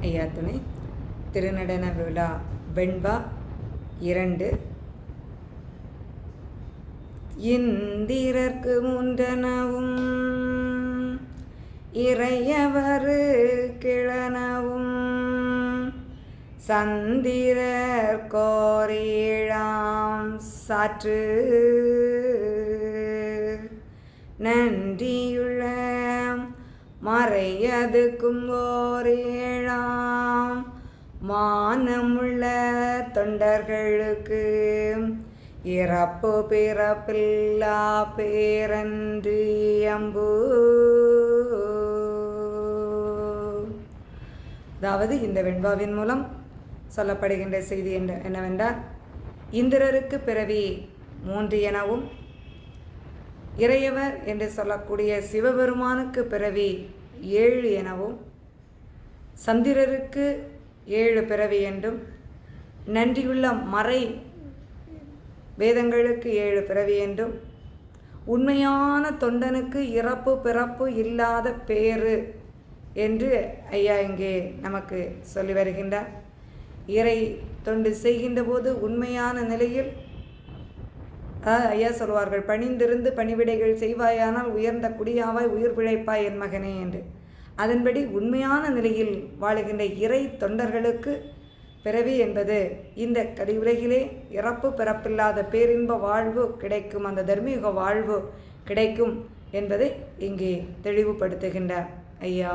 ஐயா துணை திருநடன விழா வெண்பா 2. இந்திரர்க்கு முன்றனவும் இறையவரு கிழனவும் சந்திரர் கோரீழாம் சாற்று நன்றியுள்ள மறையதுக்கும் ஓரேழாம் மானமுள்ள தொண்டர்களுக்கு இறப்பு பிறப்பில்லா பேரன்று அம்பு. அதாவது இந்த வெண்பாவின் மூலம் சொல்லப்படுகின்ற செய்தி என்னவென்றால், இந்திரருக்கு பிறவி 3 எனவும் இறையவர் என்று சொல்லக்கூடிய சிவபெருமானுக்கு பிறவி 7 எனவும் சந்திரருக்கு 7 பிறவி என்றும் நன்றியுள்ள மறை வேதங்களுக்கு 7 பிறவி என்றும் உண்மையான தொண்டனுக்கு இறப்பு பிறப்பு இல்லாத பேறு என்று ஐயா இங்கே நமக்கு சொல்லி வருகின்றார். இறை தொண்டு செய்கின்ற போது உண்மையான நிலையில் ஐயா சொல்வார்கள், பணிந்திருந்து பணிவிடைகள் செய்வாயானால் உயர்ந்த குடியாவாய் உயிர் பிழைப்பாய் என் மகனே என்று. அதன்படி உண்மையான நிலையில் வாழுகின்ற இறை தொண்டர்களுக்கு பிறவி என்பது இந்த கலியுலகிலே இறப்பு பிறப்பில்லாத பேரின்ப வாழ்வு கிடைக்கும், அந்த தர்மீக வாழ்வு கிடைக்கும் என்பதை இங்கே தெளிவுபடுத்துகின்றார் ஐயா.